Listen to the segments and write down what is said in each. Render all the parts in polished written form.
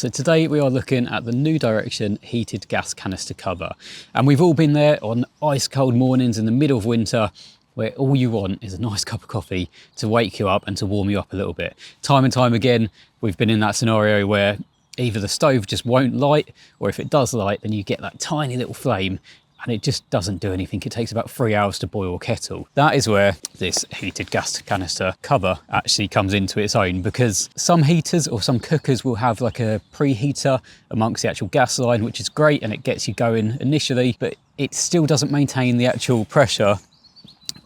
So today we are looking at the 𝗪𝗏 heated gas canister cover. And we've all been there on ice cold mornings in the middle of winter where all you want is a nice cup of coffee to wake you up and to warm you up a little bit. Time and time again, we've been in that scenario where either the stove just won't light, or if it does light, then you get that tiny little flame and it just doesn't do anything. It takes about 3 hours to boil a kettle. That is where this heated gas canister cover actually comes into its own, because some heaters or some cookers will have like a preheater amongst the actual gas line, which is great and it gets you going initially, but it still doesn't maintain the actual pressure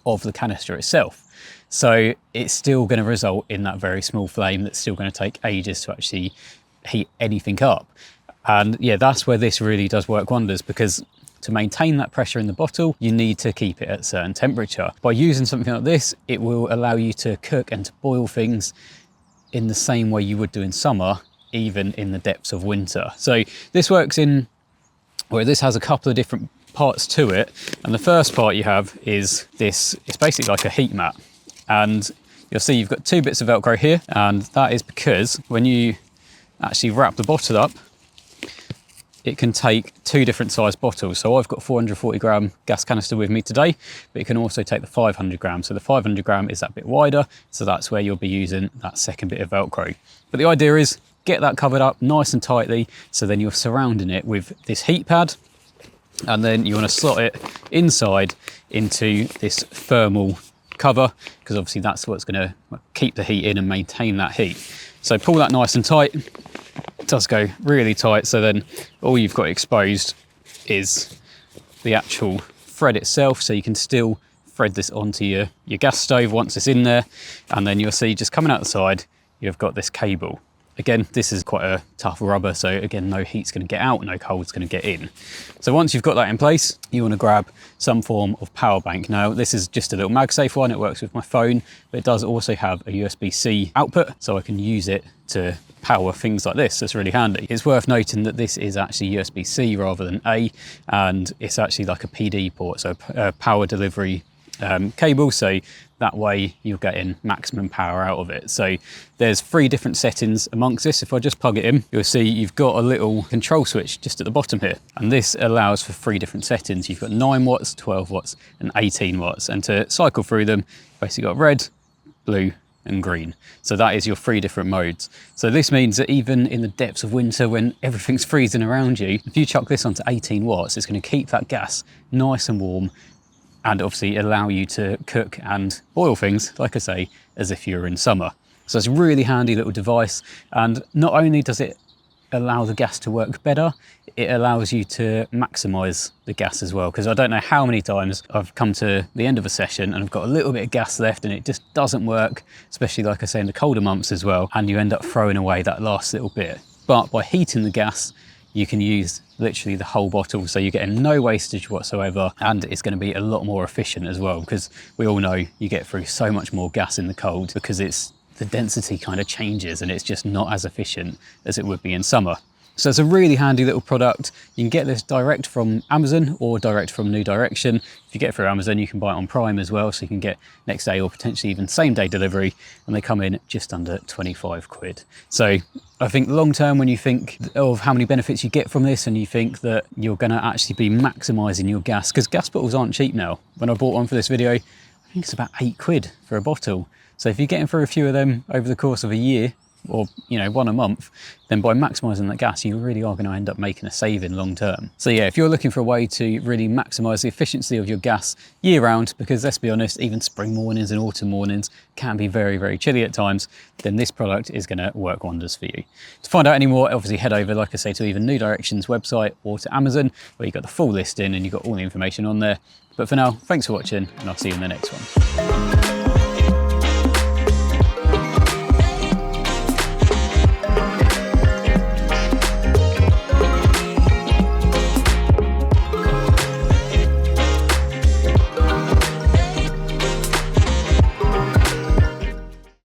of the canister itself. So it's still going to result in that very small flame that's still going to take ages to actually heat anything up. And yeah, that's where this really does work wonders, because to maintain that pressure in the bottle, you need to keep it at a certain temperature. By using something like this, it will allow you to cook and to boil things in the same way you would do in summer, even in the depths of winter. So this works in, well, this has a couple of different parts to it. And the first part you have is this, it's basically like a heat mat. And you'll see you've got two bits of Velcro here. And that is because when you actually wrap the bottle up, it can take two different size bottles. So I've got 440 gram gas canister with me today, but it can also take the 500 grams. So the 500 gram is that bit wider. So that's where you'll be using that second bit of Velcro. But the idea is get that covered up nice and tightly. So then you're surrounding it with this heat pad, and then you want to slot it inside into this thermal cover, because obviously that's what's going to keep the heat in and maintain that heat. So pull that nice and tight. It does go really tight, so then all you've got exposed is the actual thread itself, so you can still thread this onto your gas stove once it's in there. And then you'll see just coming out the side, you've got this cable. Again, this is quite a tough rubber, so again, no heat's going to get out, no cold's going to get in. So once you've got that in place, you want to grab some form of power bank. Now, this is just a little MagSafe one. It works with my phone, but it does also have a USB-C output, so I can use it to power things like this. That's really handy. It's worth noting that this is actually USB-C rather than A, and it's actually like a PD port, so a power delivery cable, so that way you're getting maximum power out of it. So there's 3 different settings amongst this. If I just plug it in, you'll see you've got a little control switch just at the bottom here, and this allows for 3 different settings. You've got 9 watts, 12 watts and 18 watts, and to cycle through them, you've basically got red, blue and green. So that is your 3 different modes. So this means that even in the depths of winter when everything's freezing around you, if you chuck this onto 18 watts, it's going to keep that gas nice and warm, and obviously allow you to cook and boil things, like I say, as if you were in summer. So it's a really handy little device. And not only does it allow the gas to work better, it allows you to maximize the gas as well. Because I don't know how many times I've come to the end of a session and I've got a little bit of gas left and it just doesn't work, especially like I say in the colder months as well, and you end up throwing away that last little bit. But by heating the gas, you can use literally the whole bottle, so you're getting no wastage whatsoever, and it's going to be a lot more efficient as well, because we all know you get through so much more gas in the cold because the density kind of changes and it's just not as efficient as it would be in summer. So it's a really handy little product. You can get this direct from Amazon or direct from 𝗪𝗏. If you get it through Amazon, you can buy it on Prime as well, so you can get next day or potentially even same day delivery, and they come in just under 25 quid. So I think long term, when you think of how many benefits you get from this and you think that you're going to actually be maximising your gas, because gas bottles aren't cheap now. When I bought one for this video, I think it's about 8 quid for a bottle. So if you're getting through a few of them over the course of a year, or one a month, then by maximising that gas, you really are going to end up making a saving long term. So yeah, if you're looking for a way to really maximise the efficiency of your gas year round, because let's be honest, even spring mornings and autumn mornings can be very, very chilly at times, then this product is going to work wonders for you. To find out any more, obviously head over, like I say, to either 𝗪𝗏's website or to Amazon, where you've got the full listing and you've got all the information on there. But for now, thanks for watching, and I'll see you in the next one.